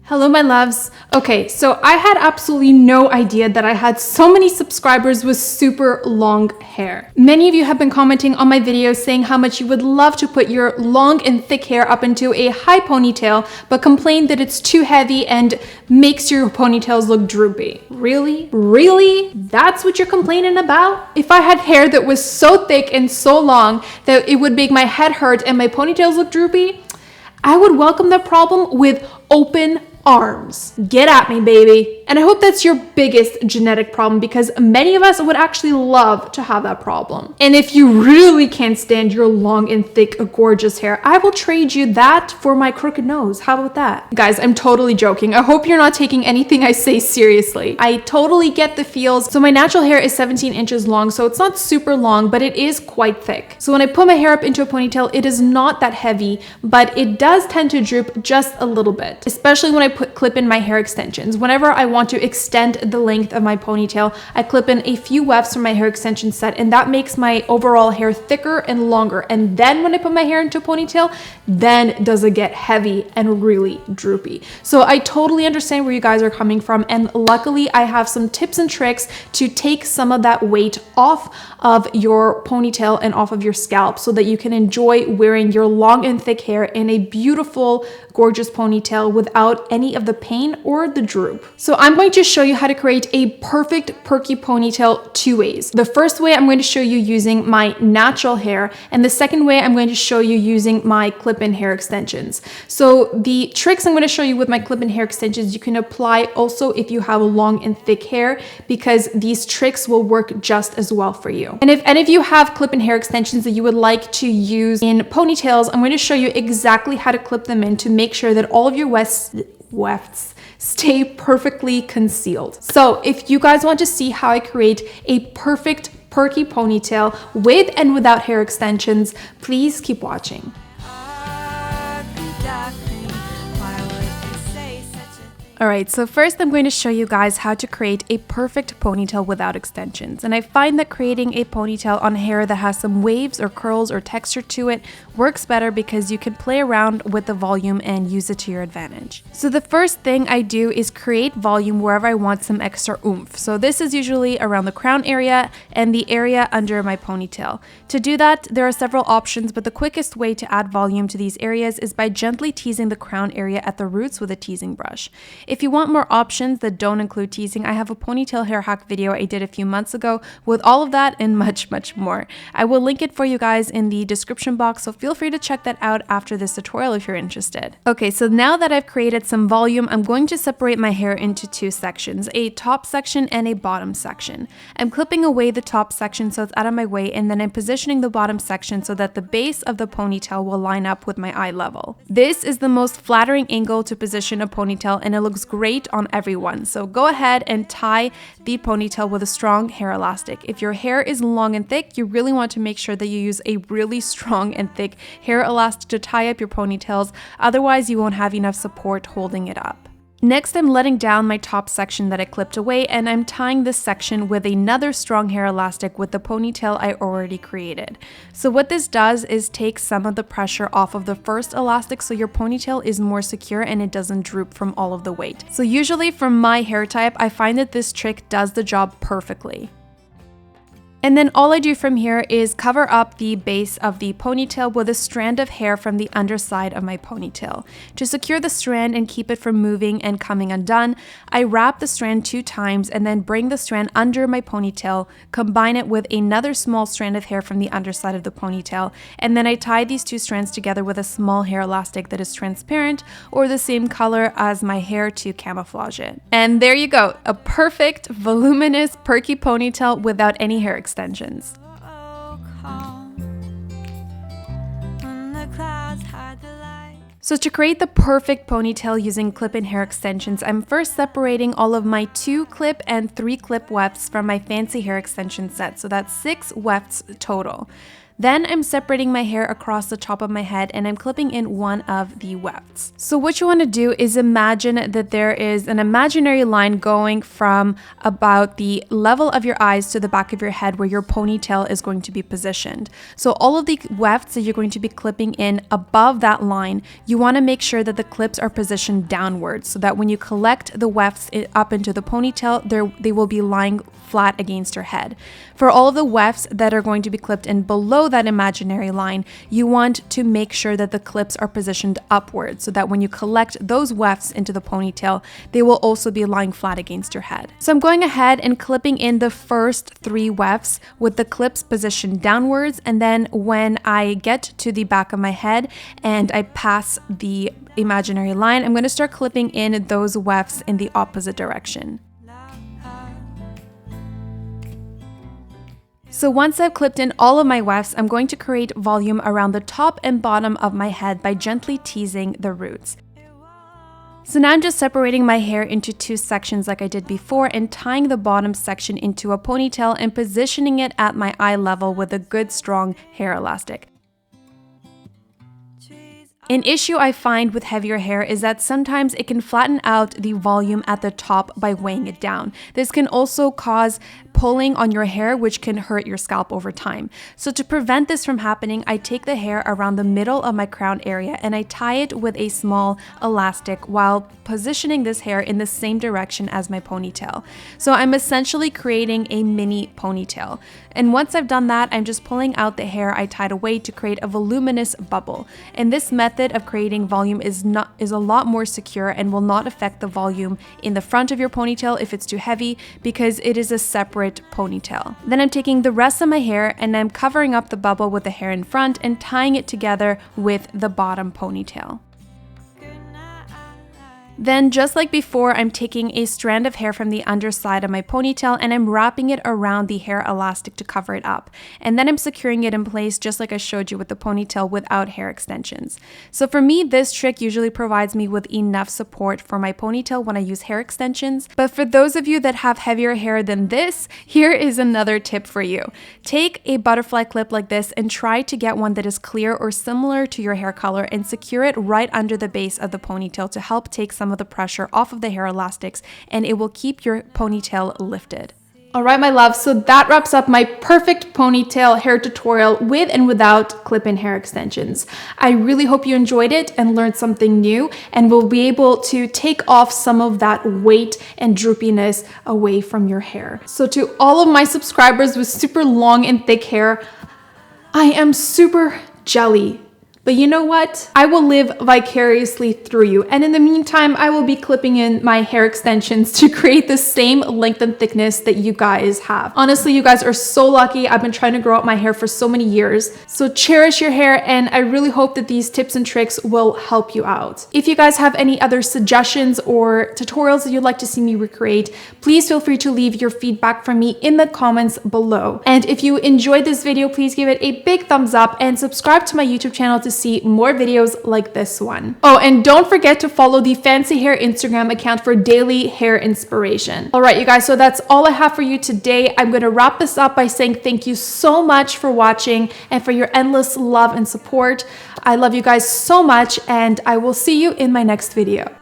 Hello, my loves. Okay, so I had absolutely no idea that I had so many subscribers with super long hair. Many of you have been commenting on my videos saying how much you would love to put your long and thick hair up into a high ponytail, but complain that it's too heavy and makes your ponytails look droopy. Really? Really? That's what you're complaining about? If I had hair that was so thick and so long that it would make my head hurt and my ponytails look droopy, I would welcome the problem with open arms. Get at me, baby. And I hope that's your biggest genetic problem, because many of us would actually love to have that problem. And if you really can't stand your long and thick, gorgeous hair, I will trade you that for my crooked nose. How about that? Guys, I'm totally joking. I hope you're not taking anything I say seriously. I totally get the feels. So my natural hair is 17 inches long, so it's not super long, but it is quite thick. So when I put my hair up into a ponytail, it is not that heavy, but it does tend to droop just a little bit, especially when I clip in my hair extensions. Whenever I want to extend the length of my ponytail, I clip in a few wefts from my hair extension set, and that makes my overall hair thicker and longer. And then when I put my hair into a ponytail, then does it get heavy and really droopy. So I totally understand where you guys are coming from, and luckily I have some tips and tricks to take some of that weight off of your ponytail and off of your scalp so that you can enjoy wearing your long and thick hair in a beautiful, gorgeous ponytail without any of the pain or the droop. So I'm going to show you how to create a perfect perky ponytail two ways. The first way I'm going to show you using my natural hair, and the second way I'm going to show you using my clip-in hair extensions. So the tricks I'm going to show you with my clip-in hair extensions, you can apply also if you have long and thick hair, because these tricks will work just as well for you. And if any of you have clip-in hair extensions that you would like to use in ponytails, I'm going to show you exactly how to clip them in to make sure that all of your wefts stay perfectly concealed. So if you guys want to see how I create a perfect perky ponytail with and without hair extensions, please keep watching. Alright, so first I'm going to show you guys how to create a perfect ponytail without extensions. And I find that creating a ponytail on hair that has some waves or curls or texture to it works better because you can play around with the volume and use it to your advantage. So the first thing I do is create volume wherever I want some extra oomph. So this is usually around the crown area and the area under my ponytail. To do that, there are several options, but the quickest way to add volume to these areas is by gently teasing the crown area at the roots with a teasing brush. If you want more options that don't include teasing, I have a ponytail hair hack video I did a few months ago with all of that and much, much more. I will link it for you guys in the description box, so feel free to check that out after this tutorial if you're interested. Okay, so now that I've created some volume, I'm going to separate my hair into two sections, a top section and a bottom section. I'm clipping away the top section so it's out of my way, and then I'm positioning the bottom section so that the base of the ponytail will line up with my eye level. This is the most flattering angle to position a ponytail, and it looks great on everyone. So go ahead and tie the ponytail with a strong hair elastic. If your hair is long and thick, you really want to make sure that you use a really strong and thick hair elastic to tie up your ponytails, otherwise you won't have enough support holding it up. Next, I'm letting down my top section that I clipped away, and I'm tying this section with another strong hair elastic with the ponytail I already created. So what this does is take some of the pressure off of the first elastic so your ponytail is more secure and it doesn't droop from all of the weight. So usually for my hair type, I find that this trick does the job perfectly. And then all I do from here is cover up the base of the ponytail with a strand of hair from the underside of my ponytail. To secure the strand and keep it from moving and coming undone, I wrap the strand 2 times and then bring the strand under my ponytail, combine it with another small strand of hair from the underside of the ponytail, and then I tie these 2 strands together with a small hair elastic that is transparent or the same color as my hair to camouflage it. And there you go, a perfect, voluminous, perky ponytail without any hair extensions. So to create the perfect ponytail using clip-in hair extensions, I'm first separating all of my 2 clip and 3 clip wefts from my fancy hair extension set. So that's 6 wefts total. Then I'm separating my hair across the top of my head and I'm clipping in one of the wefts. So what you want to do is imagine that there is an imaginary line going from about the level of your eyes to the back of your head where your ponytail is going to be positioned. So all of the wefts that you're going to be clipping in above that line, you want to make sure that the clips are positioned downwards so that when you collect the wefts up into the ponytail, they will be lying flat against your head. For all of the wefts that are going to be clipped in below that imaginary line, you want to make sure that the clips are positioned upwards so that when you collect those wefts into the ponytail, they will also be lying flat against your head. So I'm going ahead and clipping in the first 3 wefts with the clips positioned downwards, and then when I get to the back of my head and I pass the imaginary line, I'm going to start clipping in those wefts in the opposite direction. So once I've clipped in all of my wefts, I'm going to create volume around the top and bottom of my head by gently teasing the roots. So now I'm just separating my hair into 2 sections like I did before and tying the bottom section into a ponytail and positioning it at my eye level with a good strong hair elastic. An issue I find with heavier hair is that sometimes it can flatten out the volume at the top by weighing it down. This can also cause pulling on your hair, which can hurt your scalp over time. So to prevent this from happening, I take the hair around the middle of my crown area and I tie it with a small elastic while positioning this hair in the same direction as my ponytail. So I'm essentially creating a mini ponytail. And once I've done that, I'm just pulling out the hair I tied away to create a voluminous bubble. And this method of creating volume is a lot more secure and will not affect the volume in the front of your ponytail if it's too heavy, because it is a separate ponytail. Then I'm taking the rest of my hair and I'm covering up the bubble with the hair in front and tying it together with the bottom ponytail. Then, just like before, I'm taking a strand of hair from the underside of my ponytail and I'm wrapping it around the hair elastic to cover it up. And then I'm securing it in place just like I showed you with the ponytail without hair extensions. So for me, this trick usually provides me with enough support for my ponytail when I use hair extensions. But for those of you that have heavier hair than this, here is another tip for you. Take a butterfly clip like this and try to get one that is clear or similar to your hair color and secure it right under the base of the ponytail to help take some of the pressure off of the hair elastics, and it will keep your ponytail lifted. All right, my love, so that wraps up my perfect ponytail hair tutorial with and without clip-in hair extensions. I really hope you enjoyed it and learned something new and will be able to take off some of that weight and droopiness away from your hair. So to all of my subscribers with super long and thick hair, I am super jelly. But you know what? I will live vicariously through you. And in the meantime, I will be clipping in my hair extensions to create the same length and thickness that you guys have. Honestly, you guys are so lucky. I've been trying to grow out my hair for so many years. So cherish your hair, and I really hope that these tips and tricks will help you out. If you guys have any other suggestions or tutorials that you'd like to see me recreate, please feel free to leave your feedback for me in the comments below. And if you enjoyed this video, please give it a big thumbs up and subscribe to my YouTube channel to see more videos like this one. Oh, and don't forget to follow the Fancy Hair Instagram account for daily hair inspiration. All right, you guys, so that's all I have for you today. I'm going to wrap this up by saying thank you so much for watching and for your endless love and support. I love you guys so much, and I will see you in my next video.